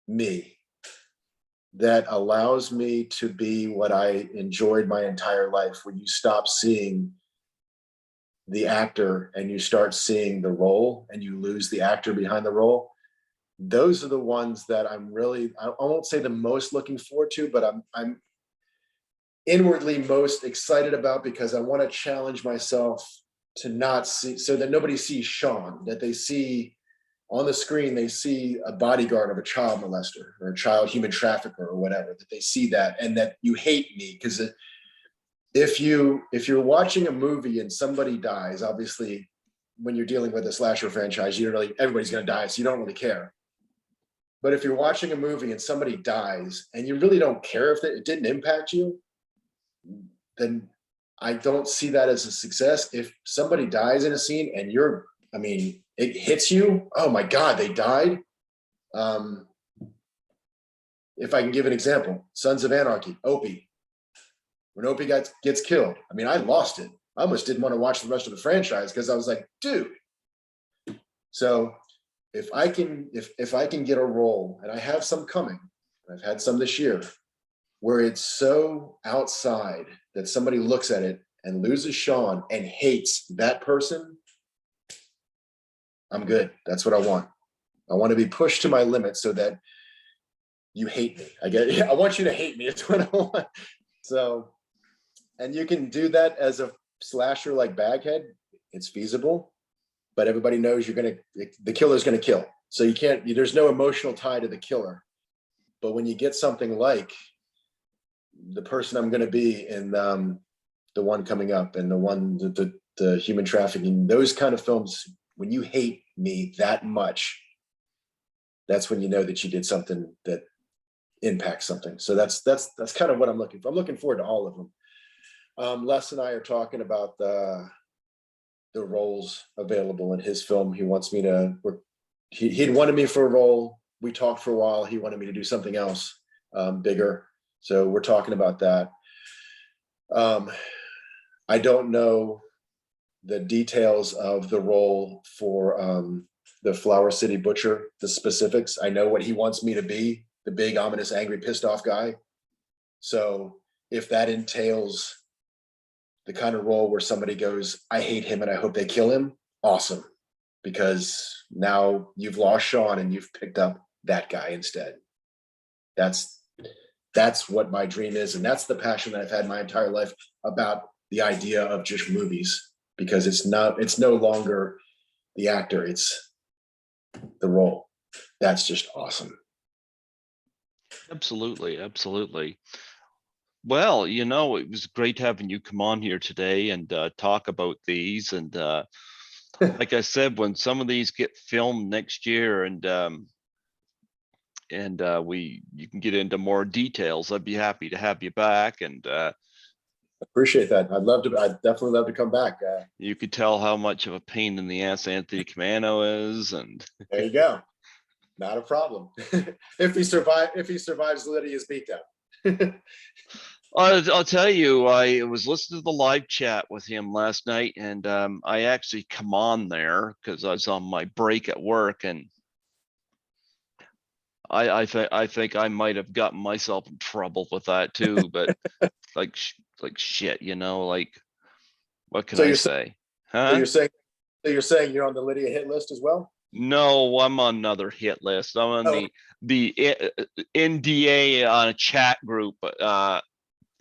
me, that allows me to be what I enjoyed my entire life, when you stop seeing the actor and you start seeing the role and you lose the actor behind the role, those are the ones that I won't say the most looking forward to, but I'm inwardly most excited about, because I want to challenge myself to not see, so that nobody sees Shawn, that they see on the screen, they see a bodyguard of a child molester or a child human trafficker or whatever, that they see that, and that you hate me. Because if you're watching a movie and somebody dies, obviously when you're dealing with a slasher franchise, everybody's going to die, so you don't really care. But if you're watching a movie and somebody dies and you really don't care if it didn't impact you, then I don't see that as a success. If somebody dies in a scene and it hits you, oh my God, they died. If I can give an example, Sons of Anarchy, Opie. When Opie gets killed, I lost it. I almost didn't want to watch the rest of the franchise because I was like, dude. So if I can get a role, and I have some coming, I've had some this year, where it's so outside that somebody looks at it and loses Shawn and hates that person, I'm good. That's what I want. I want to be pushed to my limit so that you hate me. I want you to hate me. It's what I want. So, and you can do that as a slasher like Baghead. It's feasible, but everybody knows the killer's going to kill. So there's no emotional tie to the killer. But when you get something like the person I'm going to be in the one coming up, and the one, the human trafficking, those kind of films, when you hate me that much, that's when you know that you did something that impacts something. So that's kind of what I'm looking for. I'm looking forward to all of them. Les and I are talking about the roles available in his film. He wants me to, he'd wanted me for a role. We talked for a while. He wanted me to do something else, bigger. So we're talking about that. I don't know the details of the role for the Flower City Butcher, the specifics. I know what he wants me to be, the big, ominous, angry, pissed off guy. So if that entails the kind of role where somebody goes, I hate him and I hope they kill him, awesome. Because now you've lost Shawn and you've picked up that guy instead. That's what my dream is. And that's the passion that I've had my entire life about the idea of just movies, because it's no longer the actor, it's the role. That's just awesome. Absolutely, absolutely. Well, it was great having you come on here today and talk about these. And like I said, when some of these get filmed next year and you can get into more details, I'd be happy to have you back. And appreciate that. I'd definitely love to come back. You could tell how much of a pain in the ass Anthony Commano is. And there you go. Not a problem. if he survives Lydia's beatdown. I'll tell you, I was listening to the live chat with him last night, and I actually come on there because I was on my break at work, and I think I might have gotten myself in trouble with that too. But like shit, like what can I say? So you're saying you're on the Lydia hit list as well? No, I'm on another hit list. I'm on the NDA on a chat group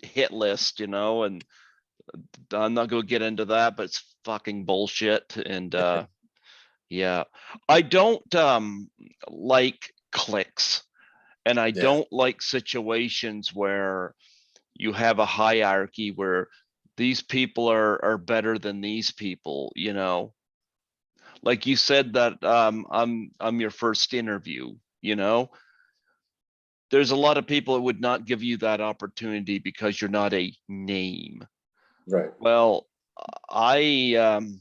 hit list, and I'm not going to get into that, but it's fucking bullshit. And yeah, I don't like clicks, and I don't like situations where you have a hierarchy where these people are better than these people, like you said that I'm your first interview. There's a lot of people that would not give you that opportunity because you're not a name. Right. Well, I'm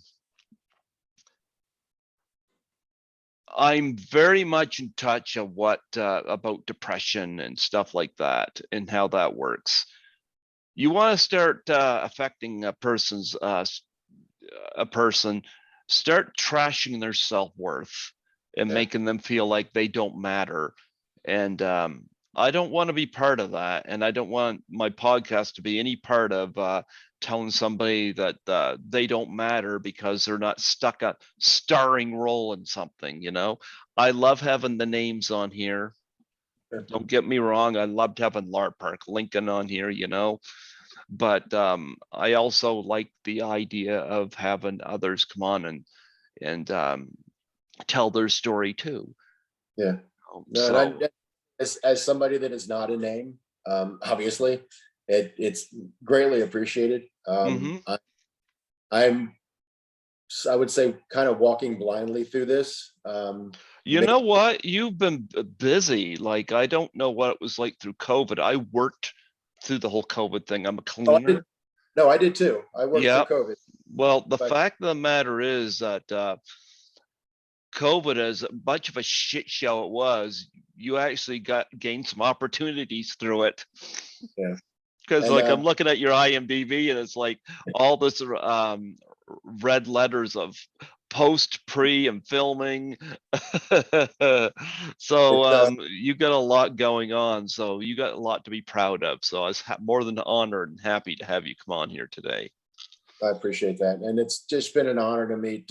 very much in touch of what about depression and stuff like that and how that works. You want to start affecting a person, start trashing their self-worth and making them feel like they don't matter. And I don't want to be part of that. And I don't want my podcast to be any part of telling somebody that they don't matter because they're not stuck a starring role in something. I love having the names on here. Don't get me wrong. I loved having Park Lincoln on here, but I also like the idea of having others come on and tell their story too. Yeah. No, as somebody that is not a name, obviously, it's greatly appreciated. I would say kind of walking blindly through this. You know what? You've been busy. Like, I don't know what it was like through COVID. I worked through the whole COVID thing. I'm a cleaner. I did too. I worked through COVID. Well, the fact of the matter is that COVID, as much of a shit show it was, you actually gained some opportunities through it. Yeah. Because I'm looking at your IMDb and it's like all this red letters of post, pre, and filming. So you got a lot going on. So you got a lot to be proud of. So I was more than honored and happy to have you come on here today. I appreciate that. And it's just been an honor to meet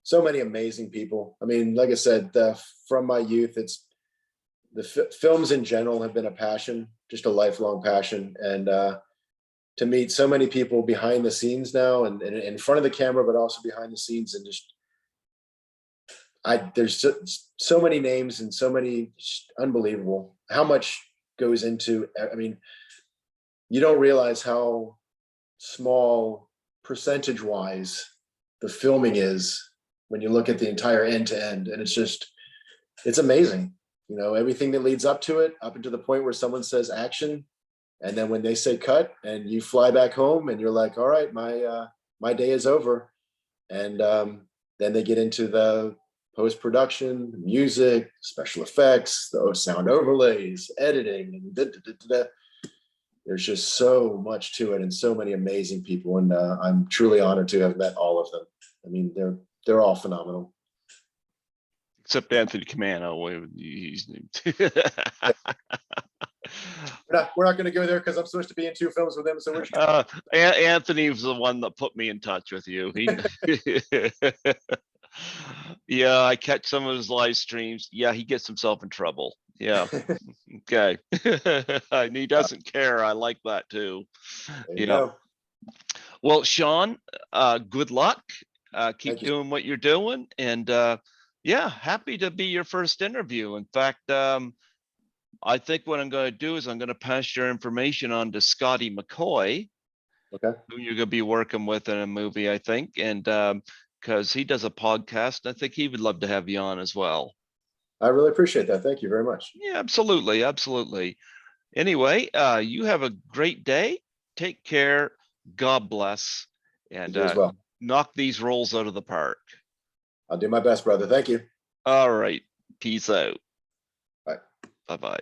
so many amazing people. I mean, like I said, from my youth, it's films in general have been a passion, just a lifelong passion. And to meet so many people behind the scenes now and in front of the camera, but also behind the scenes, and just there's so many names and so many, unbelievable how much goes into. I mean, you don't realize how small percentage wise the filming is when you look at the entire end to end, and it's amazing. Everything that leads up to it, up until the point where someone says action, and then when they say cut and you fly back home and you're like, all right, my day is over. And then they get into the post-production, music, special effects, the sound overlays, editing, and there's just so much to it and so many amazing people. And I'm truly honored to have met all of them. I mean, they're all phenomenal. Except Anthony Camano. He's We're not going to go there because I'm supposed to be in 2 films with him. So we're Anthony was the one that put me in touch with you. Yeah, I catch some of his live streams. Yeah, he gets himself in trouble. Yeah. Okay. And he doesn't care. I like that too. there you Yeah. go. Well, Shawn, good luck. Keep Thank you. doing what you're doing. And yeah, happy to be your first interview. In fact, I think what I'm going to do is I'm going to pass your information on to Scotty McCoy, Okay. who you're going to be working with in a movie, I think. And because he does a podcast, I think he would love to have you on as well. I really appreciate that. Thank you very much. Yeah, absolutely. Absolutely. Anyway, you have a great day. Take care. God bless. And You as well. knock these rolls out of the park. I'll do my best, brother. Thank you. All right. Peace out. Bye. Bye-bye.